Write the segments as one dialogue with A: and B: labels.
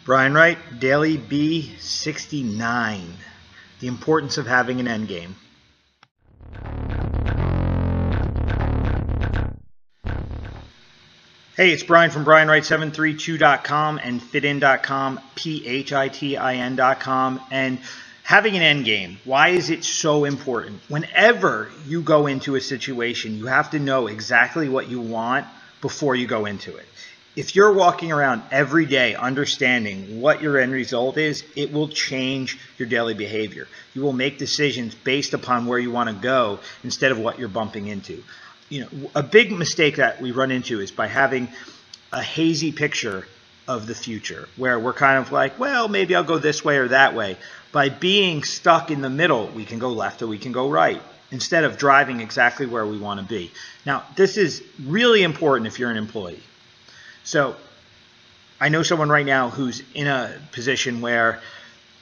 A: Brian Wright, Daily B69. The importance of having an endgame. Hey, it's Brian from BrianWright732.com and fitin.com, PHITIN.com. And having an endgame, why is it so important? Whenever you go into a situation, you have to know exactly what you want before you go into it. If you're walking around every day understanding what your end result is, it will change your daily behavior. You will make decisions based upon where you want to go instead of what you're bumping into. You know, a big mistake that we run into is by having a hazy picture of the future where we're kind of like, well, maybe I'll go this way or that way. By being stuck in the middle, we can go left or we can go right instead of driving exactly where we want to be. Now, this is really important if you're an employee. So I know someone right now who's in a position where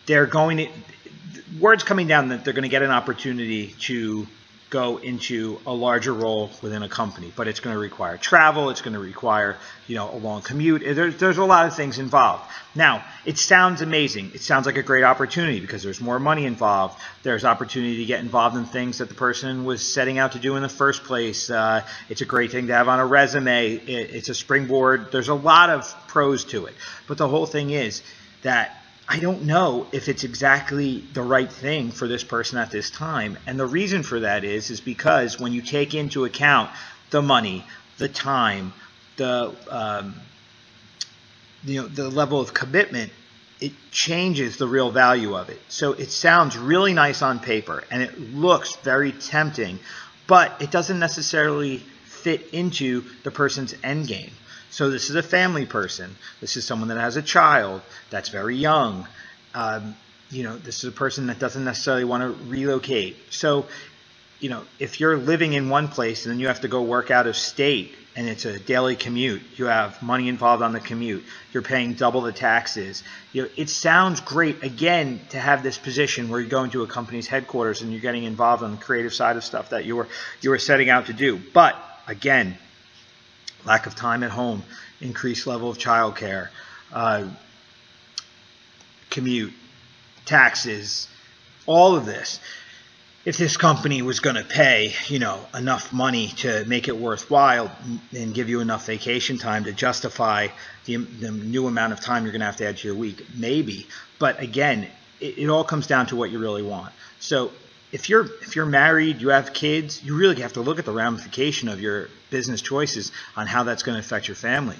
A: they're going to, word's coming down that they're going to get an opportunity to go into a larger role within a company, but it's going to require travel. It's going to require, a long commute. There's a lot of things involved. Now, it sounds amazing. It sounds like a great opportunity because there's more money involved. There's opportunity to get involved in things that the person was setting out to do in the first place. It's a great thing to have on a resume. It's a springboard. There's a lot of pros to it. But the whole thing is that I don't know if it's exactly the right thing for this person at this time. And the reason for that is because when you take into account the money, the time, the level of commitment, it changes the real value of it. So it sounds really nice on paper and it looks very tempting, but it doesn't necessarily fit into the person's end game. So this is a family person. This is someone that has a child that's very young. This is a person that doesn't necessarily want to relocate. So, if you're living in one place and then you have to go work out of state and it's a daily commute, you have money involved on the commute, you're paying double the taxes. It sounds great, again, to have this position where you're going to a company's headquarters and you're getting involved on the creative side of stuff that you were setting out to do. But, again, lack of time at home, increased level of childcare, commute, taxes, all of this. If this company was going to pay, enough money to make it worthwhile and give you enough vacation time to justify the new amount of time you're going to have to add to your week, maybe. But again, it all comes down to what you really want. So if you're married, you have kids, you really have to look at the ramification of your business choices on how that's going to affect your family.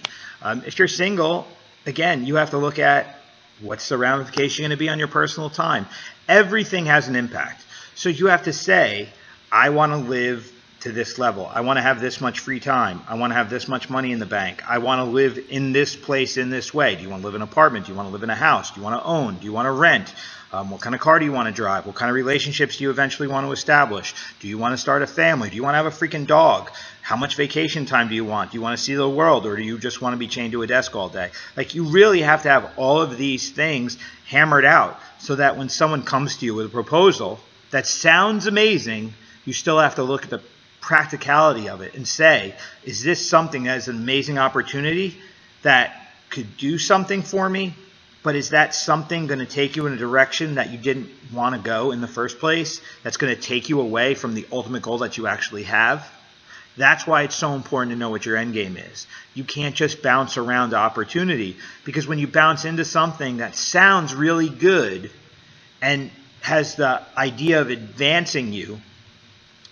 A: If you're single, again, you have to look at what's the ramification going to be on your personal time. Everything has an impact. So you have to say, I want to live to this level. I want to have this much free time. I want to have this much money in the bank. I want to live in this place in this way. Do you want to live in an apartment? Do you want to live in a house? Do you want to own? Do you want to rent? What kind of car do you want to drive? What kind of relationships do you eventually want to establish? Do you want to start a family? Do you want to have a freaking dog? How much vacation time do you want? Do you want to see the world, or do you just want to be chained to a desk all day? Like, you really have to have all of these things hammered out so that when someone comes to you with a proposal that sounds amazing, you still have to look at the practicality of it and say, is this something that is an amazing opportunity that could do something for me? But is that something going to take you in a direction that you didn't want to go in the first place? That's going to take you away from the ultimate goal that you actually have? That's why it's so important to know what your end game is. You can't just bounce around to opportunity, because when you bounce into something that sounds really good and has the idea of advancing you,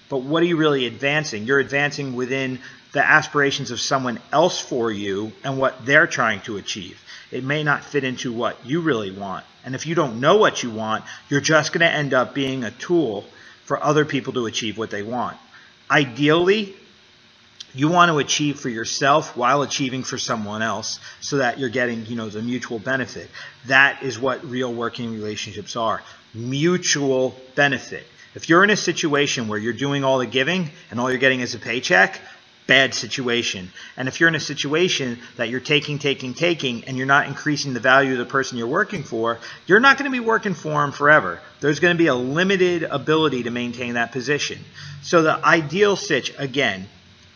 A: but what are you really advancing? You're advancing within the aspirations of someone else for you and what they're trying to achieve. It may not fit into what you really want. And if you don't know what you want, you're just going to end up being a tool for other people to achieve what they want. Ideally, you want to achieve for yourself while achieving for someone else so that you're getting, the mutual benefit. That is what real working relationships are. Mutual benefit. If you're in a situation where you're doing all the giving and all you're getting is a paycheck, bad situation. And if you're in a situation that you're taking, and you're not increasing the value of the person you're working for, you're not going to be working for them forever. There's going to be a limited ability to maintain that position. So the ideal sitch, again,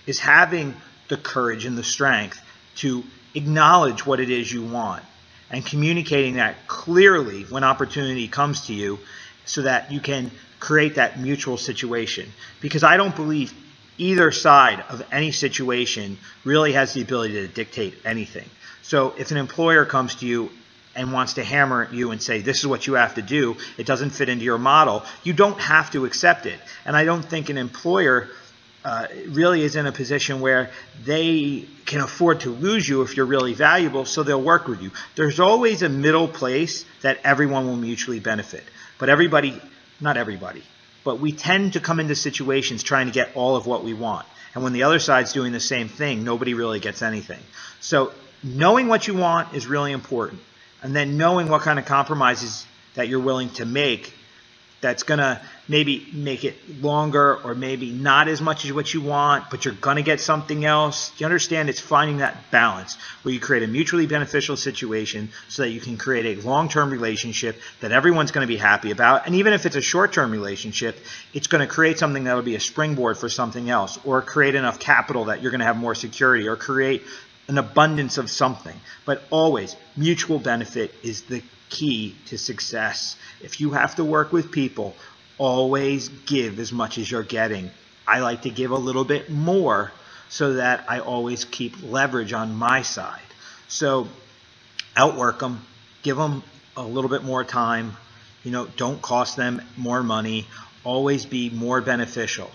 A: is having the courage and the strength to acknowledge what it is you want and communicating that clearly when opportunity comes to you so that you can create that mutual situation. Because I don't believe either side of any situation really has the ability to dictate anything. So if an employer comes to you and wants to hammer at you and say, this is what you have to do, it doesn't fit into your model, you don't have to accept it. And I don't think an employer really is in a position where they can afford to lose you if you're really valuable, so they'll work with you. There's always a middle place that everyone will mutually benefit. But everybody, not everybody, but we tend to come into situations trying to get all of what we want. And when the other side's doing the same thing, nobody really gets anything. So knowing what you want is really important. And then knowing what kind of compromises that you're willing to make that's going to maybe make it longer or maybe not as much as what you want, but you're going to get something else. You understand it's finding that balance where you create a mutually beneficial situation so that you can create a long-term relationship that everyone's going to be happy about. And even if it's a short-term relationship, it's going to create something that will be a springboard for something else, or create enough capital that you're going to have more security, or create an abundance of something. But always, mutual benefit is the key to success. If you have to work with people, always give as much as you're getting. I like to give a little bit more so that I always keep leverage on my side. So outwork them, give them a little bit more time, don't cost them more money, always be more beneficial,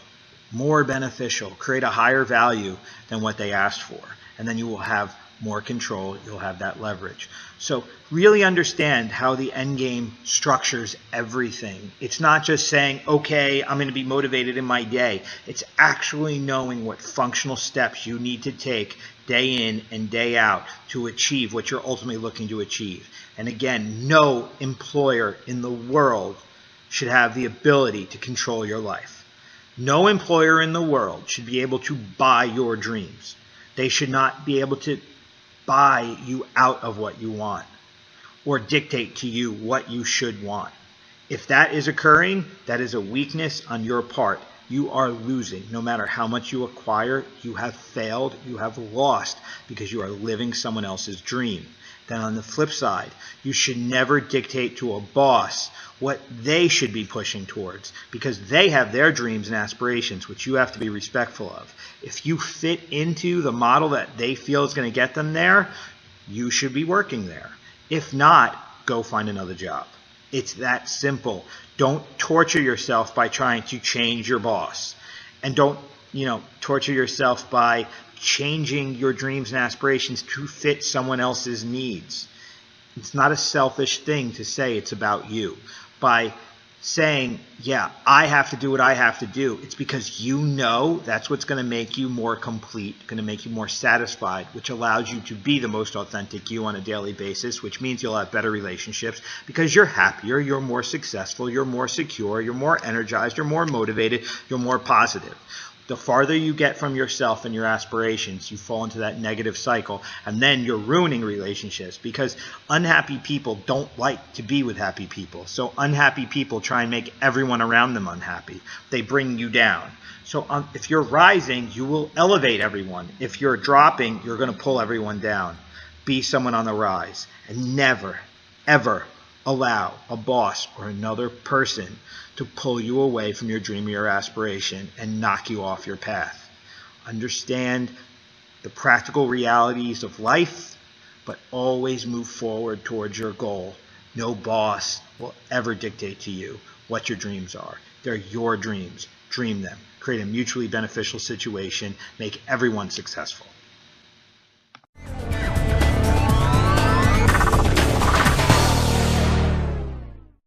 A: create a higher value than what they asked for. And then you will have more control, you'll have that leverage. So really understand how the end game structures everything. It's not just saying, okay, I'm going to be motivated in my day. It's actually knowing what functional steps you need to take day in and day out to achieve what you're ultimately looking to achieve. And again, no employer in the world should have the ability to control your life. No employer in the world should be able to buy your dreams. They should not be able to buy you out of what you want or dictate to you what you should want. If that is occurring, that is a weakness on your part. You are losing. No matter how much you acquire, you have failed, you have lost because you are living someone else's dream. Then on the flip side, you should never dictate to a boss what they should be pushing towards, because they have their dreams and aspirations, which you have to be respectful of. If you fit into the model that they feel is going to get them there, you should be working there. If not, go find another job. It's that simple. Don't torture yourself by trying to change your boss. And don't, torture yourself by changing your dreams and aspirations to fit someone else's needs. It's not a selfish thing to say it's about you. By saying, yeah, I have to do what I have to do, it's because that's what's going to make you more complete, going to make you more satisfied, which allows you to be the most authentic you on a daily basis, which means you'll have better relationships because you're happier, you're more successful, you're more secure, you're more energized, you're more motivated, you're more positive. The farther you get from yourself and your aspirations, you fall into that negative cycle, and then you're ruining relationships because unhappy people don't like to be with happy people. So unhappy people try and make everyone around them unhappy. They bring you down. So if you're rising, you will elevate everyone. If you're dropping, you're going to pull everyone down. Be someone on the rise, and never, ever allow a boss or another person to pull you away from your dream or your aspiration and knock you off your path. Understand the practical realities of life, but always move forward towards your goal. No boss will ever dictate to you what your dreams are. They're your dreams. Dream them. Create a mutually beneficial situation. Make everyone successful.